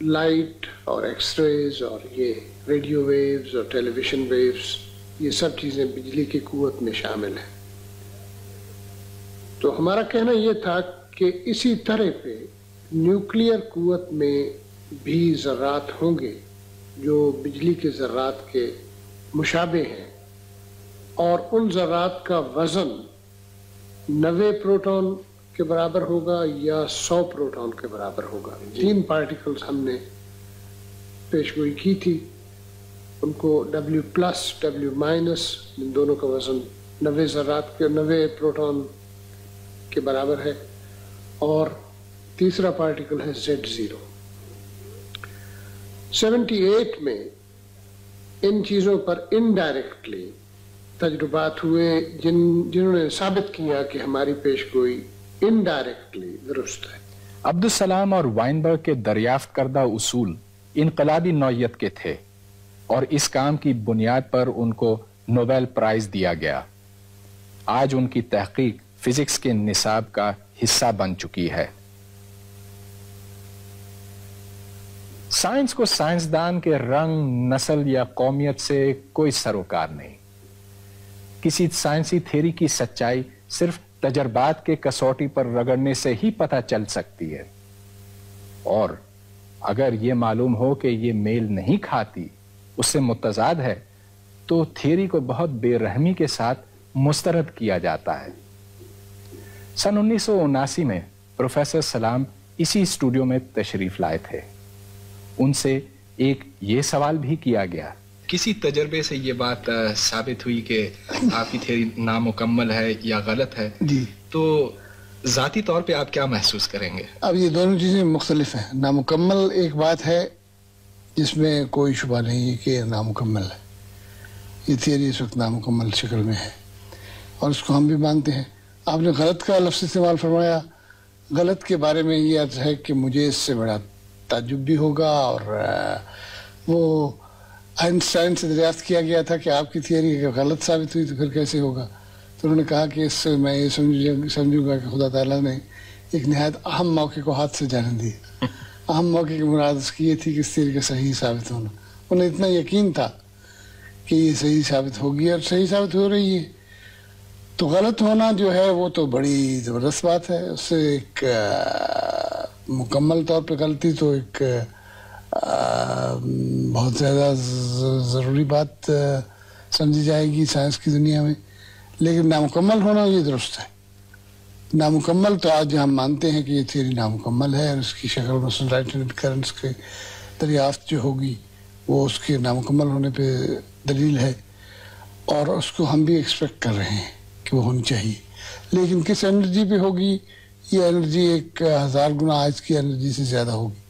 Light اور x raise اور یہ ریڈیو ویوز اور ٹیلی ویژن ویوز، یہ سب چیزیں بجلی کی قوت میں شامل ہیں. تو ہمارا کہنا یہ تھا کہ اسی طرح پہ نیوکلیئر قوت میں بھی ذرات ہوں گے جو بجلی کے ذرات کے مشابہ ہیں، اور ان ذرات کا وزن 90 پروٹون کے برابر ہوگا یا 100 پروٹون کے برابر ہوگا. 3 پارٹیکلز ہم نے پیش گوئی کی تھی، ان کو W پلس W مائنس، ان دونوں کا وزن 90 ذرات کے 90 پروٹون کے برابر ہے، اور تیسرا پارٹیکل ہے Z0. 78 میں ان چیزوں پر انڈائریکٹلی تجربات ہوئے جنہوں نے ثابت کیا کہ ہماری پیش گوئی انڈائریکٹلی درست ہے. عبدالسلام اور وائنبرگ کے دریافت کردہ اصول انقلابی نوعیت کے تھے، اور اس کام کی بنیاد پر ان کو نوبل پرائز دیا گیا. آج ان کی تحقیق فزکس کے نصاب کا حصہ بن چکی ہے. سائنس کو سائنسدان کے رنگ، نسل یا قومیت سے کوئی سروکار نہیں. کسی سائنسی تھیوری کی سچائی صرف تجربات کے کسوٹی پر رگڑنے سے ہی پتہ چل سکتی ہے، اور اگر یہ معلوم ہو کہ یہ میل نہیں کھاتی، اس سے متضاد ہے، تو تھیوری کو بہت بے رحمی کے ساتھ مسترد کیا جاتا ہے. سن 1979 میں پروفیسر سلام اسی اسٹوڈیو میں تشریف لائے تھے. ان سے ایک یہ سوال بھی کیا گیا، کسی تجربے سے یہ بات ثابت ہوئی کہ آپ کی تھیوری نامکمل ہے یا غلط ہے، جی، تو ذاتی طور پہ آپ کیا محسوس کریں گے؟ اب یہ دونوں چیزیں مختلف ہیں. نامکمل ایک بات ہے جس میں کوئی شبہ نہیں ہے کہ نامکمل ہے. یہ تھیوری اس وقت نامکمل شکل میں ہے اور اس کو ہم بھی مانتے ہیں. آپ نے غلط کا لفظ استعمال فرمایا. غلط کے بارے میں یہ عرض ہے کہ مجھے اس سے بڑا تعجب بھی ہوگا، اور وہ آئنسٹائن سے دریافت کیا گیا تھا کہ آپ کی تھیوری اگر غلط ثابت ہوئی تو پھر کیسے ہوگا. تو انہوں نے کہا کہ اس سے میں یہ سمجھوں گا کہ خدا تعالیٰ نے ایک نہایت اہم موقع کو ہاتھ سے جانے دی. اہم موقع کی مراد اس کی یہ تھی کہ اس تھیوری کا صحیح ثابت ہونا. انہیں اتنا یقین تھا کہ یہ صحیح ثابت ہوگی، اور صحیح ثابت ہو رہی ہے. تو غلط ہونا جو ہے وہ تو بڑی زبردست بات ہے. اس سے ایک مکمل طور پہ غلطی تو ایک بہت زیادہ ضروری بات سمجھی جائے گی سائنس کی دنیا میں. لیکن نامکمل ہونا یہ درست ہے. نامکمل تو آج ہم مانتے ہیں کہ یہ تھیوری نامکمل ہے، اور اس کی شکل مثلاً رائٹ ہینڈ کرنٹس کے دریافت جو ہوگی وہ اس کے نامکمل ہونے پہ دلیل ہے، اور اس کو ہم بھی ایکسپیکٹ کر رہے ہیں کہ وہ ہونی چاہیے. لیکن کس انرجی پہ ہوگی؟ یہ انرجی 1000 گنا آج کی انرجی سے زیادہ ہوگی.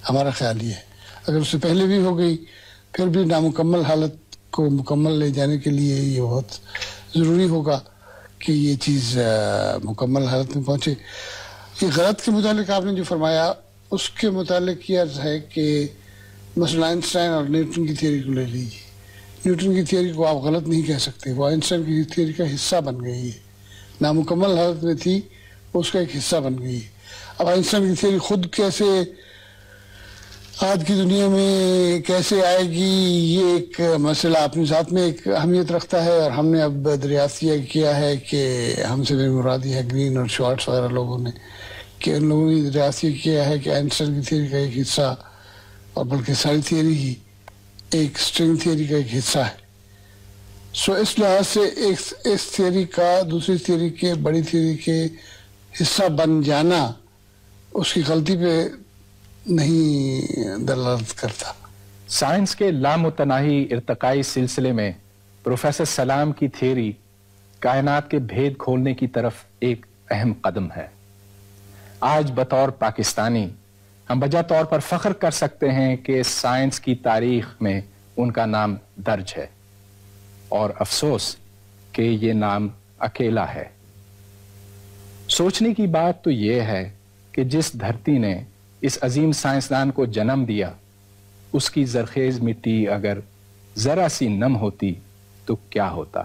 ہمارا خیال یہ ہے اگر اس سے پہلے بھی ہو گئی پھر بھی نامکمل حالت کو مکمل لے جانے کے لیے یہ بہت ضروری ہوگا کہ یہ چیز مکمل حالت میں پہنچے. یہ غلط کے متعلق آپ نے جو فرمایا اس کے متعلق یہ عرض ہے کہ مثلا آئنسٹائن اور نیوٹن کی تھیوری کو لے لیجیے. نیوٹن کی تھیوری کو آپ غلط نہیں کہہ سکتے، وہ آئنسٹائن کی تھیوری کا حصہ بن گئی ہے. نامکمل حالت میں تھی، اس کا ایک حصہ بن گئی ہے. اب آئنسٹائن کی تھیوری خود کیسے آج کی دنیا میں کیسے آئے گی، یہ ایک مسئلہ اپنے ذات میں ایک اہمیت رکھتا ہے. اور ہم نے اب دریافت کیا ہے کہ ہم سے بھی مرادی ہے گرین اور شارٹس وغیرہ لوگوں نے، کہ ان لوگوں نے دریافت کیا ہے کہ آئنسٹائن کی تھیوری کا ایک حصہ، اور بلکہ ساری تھیوری ہی ایک اسٹرنگ تھیوری کا ایک حصہ ہے. سو اس لحاظ سے اس تھیوری کا دوسری تھیوری کے بڑی تھیوری کے حصہ بن جانا اس کی غلطی پہ نہیں دلالت کرتا. سائنس کے لامتناہی ارتقائی سلسلے میں پروفیسر سلام کی تھیوری کائنات کے بھید کھولنے کی طرف ایک اہم قدم ہے. آج بطور پاکستانی ہم بجا طور پر فخر کر سکتے ہیں کہ سائنس کی تاریخ میں ان کا نام درج ہے، اور افسوس کہ یہ نام اکیلا ہے. سوچنے کی بات تو یہ ہے کہ جس دھرتی نے اس عظیم سائنسدان کو جنم دیا، اس کی زرخیز مٹی اگر ذرا سی نم ہوتی تو کیا ہوتا.